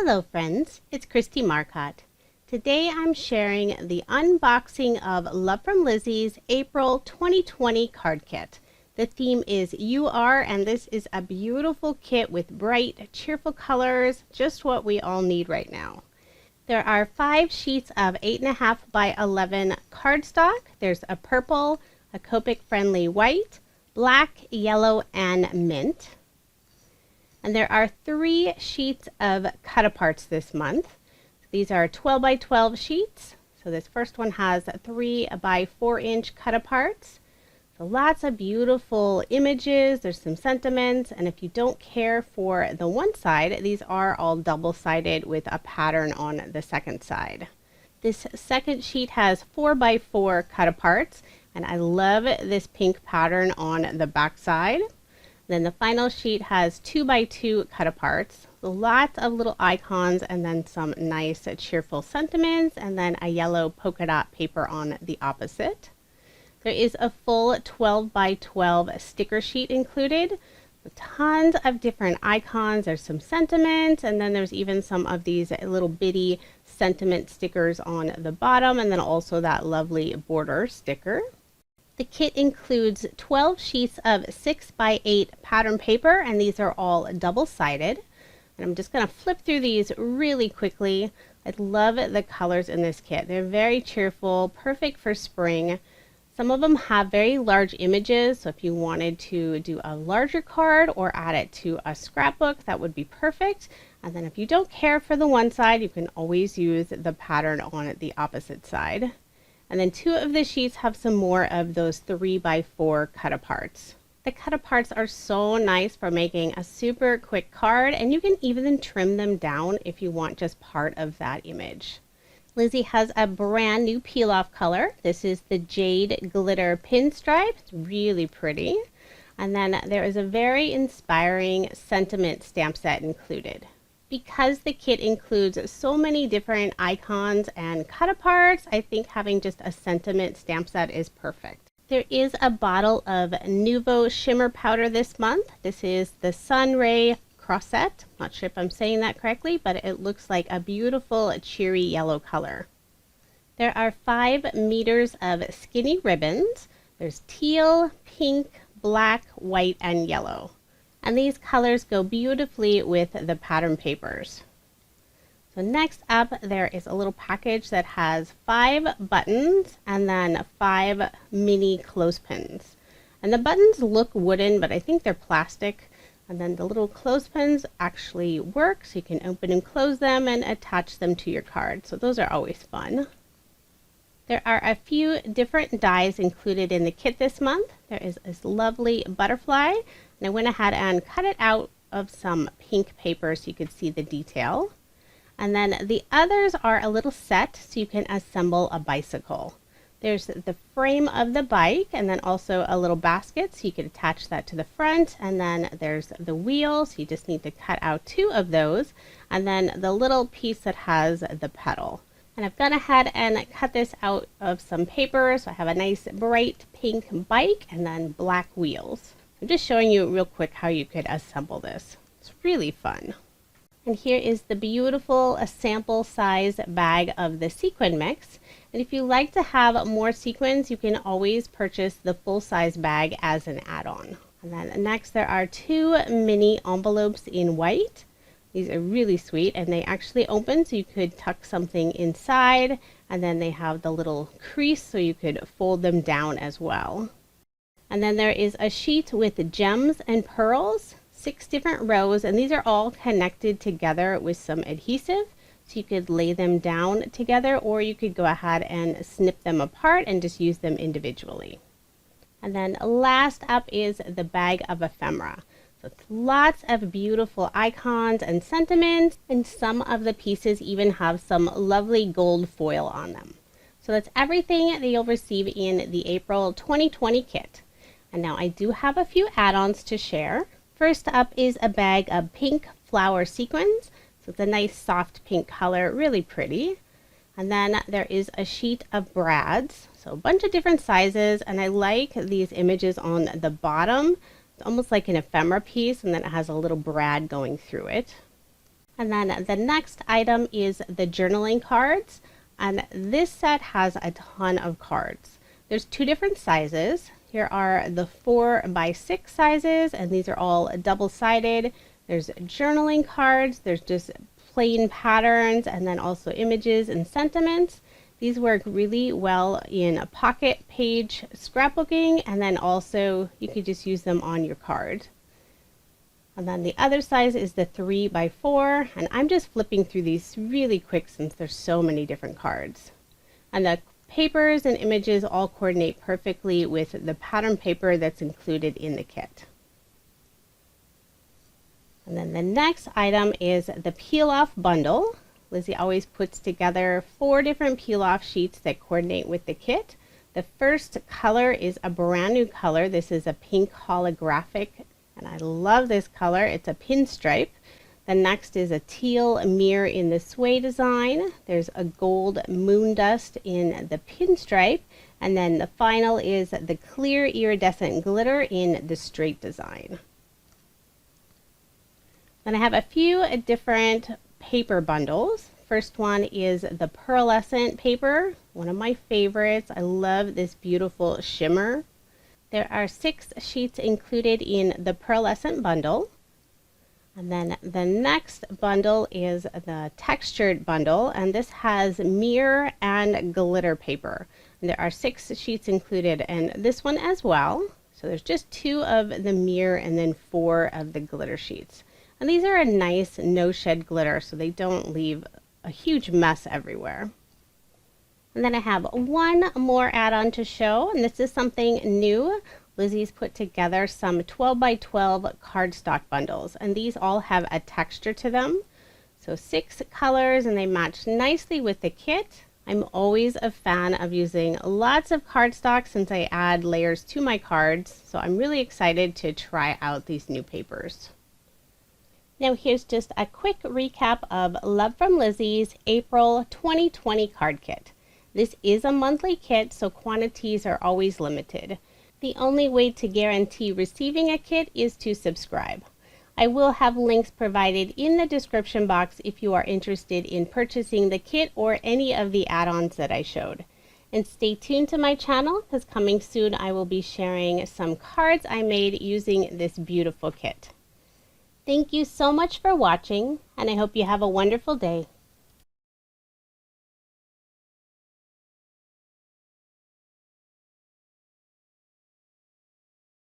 Hello friends, it's Kristie Marcotte. Today I'm sharing the unboxing of Love From Lizi's April 2020 card kit. The theme is You Are, and this is a beautiful kit with bright, cheerful colors, just what we all need right now. There are 5 sheets of 8.5 by 11 cardstock. There's a purple, a Copic-friendly white, black, yellow, and mint. And there are 3 sheets of cut-aparts this month. These are 12 by 12 sheets. So this first one has 3 by 4 inch cut-aparts. So lots of beautiful images. There's some sentiments. And if you don't care for the one side, these are all double-sided with a pattern on the second side. This second sheet has 4 by 4 cut-aparts. And I love this pink pattern on the back side. Then the final sheet has 2 by 2 cut-aparts, lots of little icons, and then some nice cheerful sentiments, and then a yellow polka dot paper on the opposite. There is a full 12 by 12 sticker sheet included with tons of different icons. There's some sentiments, and then there's even some of these little bitty sentiment stickers on the bottom, and then also that lovely border sticker. The kit includes 12 sheets of 6 by 8 pattern paper, and these are all double-sided. And I'm just going to flip through these really quickly. I love the colors in this kit. They're very cheerful, perfect for spring. Some of them have very large images, so if you wanted to do a larger card or add it to a scrapbook, that would be perfect. And then if you don't care for the one side, you can always use the pattern on the opposite side. And then 2 of the sheets have some more of those 3 by 4 cut-aparts. The cut-aparts are so nice for making a super quick card, and you can even trim them down if you want just part of that image. Lizi has a brand new peel-off color. This is the Jade Glitter Pinstripe. It's really pretty. And then there is a very inspiring sentiment stamp set included. Because the kit includes so many different icons and cut-aparts, I think having just a sentiment stamp set is perfect. There is a bottle of Nuvo Shimmer Powder this month. This is the Sunray Crosette. Not sure if I'm saying that correctly, but it looks like a beautiful cheery yellow color. There are 5 meters of skinny ribbons. There's teal, pink, black, white, and yellow. And these colors go beautifully with the pattern papers. So next up, there is a little package that has 5 buttons and then 5 mini clothespins. And the buttons look wooden, but I think they're plastic. And then the little clothespins actually work, so you can open and close them and attach them to your card. So those are always fun. There are a few different dies included in the kit this month. There is this lovely butterfly. And I went ahead and cut it out of some pink paper so you could see the detail. And then the others are a little set so you can assemble a bicycle. There's the frame of the bike and then also a little basket so you can attach that to the front. And then there's the wheel, so you just need to cut out 2 of those. And then the little piece that has the pedal. And I've gone ahead and cut this out of some paper so I have a nice bright pink bike and then black wheels. I'm just showing you real quick how you could assemble this. It's really fun. And here is the beautiful sample size bag of the sequin mix. And if you like to have more sequins, you can always purchase the full size bag as an add-on. And then next there are 2 mini envelopes in white. These are really sweet, and they actually open so you could tuck something inside, and then they have the little crease so you could fold them down as well. And then there is a sheet with gems and pearls, 6 different rows, and these are all connected together with some adhesive. So you could lay them down together, or you could go ahead and snip them apart and just use them individually. And then last up is the bag of ephemera. So it's lots of beautiful icons and sentiments, and some of the pieces even have some lovely gold foil on them. So that's everything that you'll receive in the April 2020 kit. And now I do have a few add-ons to share. First up is a bag of pink flower sequins. So it's a nice soft pink color, really pretty. And then there is a sheet of brads. So a bunch of different sizes, and I like these images on the bottom. It's almost like an ephemera piece, and then it has a little brad going through it. And then the next item is the journaling cards. And this set has a ton of cards. There's 2 different sizes. Here are the 4x6 sizes, and these are all double-sided. There's journaling cards, there's just plain patterns, and then also images and sentiments. These work really well in a pocket page scrapbooking, and then also you could just use them on your card. And then the other size is the 3x4, and I'm just flipping through these really quick since there's so many different cards. And the papers and images all coordinate perfectly with the pattern paper that's included in the kit. And then the next item is the peel-off bundle. Lizi always puts together 4 different peel-off sheets that coordinate with the kit. The first color is a brand new color. This is a pink holographic, and I love this color. It's a pinstripe. The next is a teal mirror in the sway design. There's a gold moon dust in the pinstripe. And then the final is the clear iridescent glitter in the straight design. Then I have a few different paper bundles. First one is the pearlescent paper, one of my favorites. I love this beautiful shimmer. There are 6 sheets included in the pearlescent bundle. And then the next bundle is the textured bundle, and this has mirror and glitter paper. And there are 6 sheets included in this one as well. So there's just 2 of the mirror and then 4 of the glitter sheets. And these are a nice no-shed glitter, so they don't leave a huge mess everywhere. And then I have one more add-on to show, and this is something new. Lizi's put together some 12x12 cardstock bundles, and these all have a texture to them. So 6 colors, and they match nicely with the kit. I'm always a fan of using lots of cardstock since I add layers to my cards, so I'm really excited to try out these new papers. Now here's just a quick recap of Love From Lizi's April 2020 card kit. This is a monthly kit, so quantities are always limited. The only way to guarantee receiving a kit is to subscribe. I will have links provided in the description box if you are interested in purchasing the kit or any of the add-ons that I showed. And stay tuned to my channel, because coming soon I will be sharing some cards I made using this beautiful kit. Thank you so much for watching, and I hope you have a wonderful day.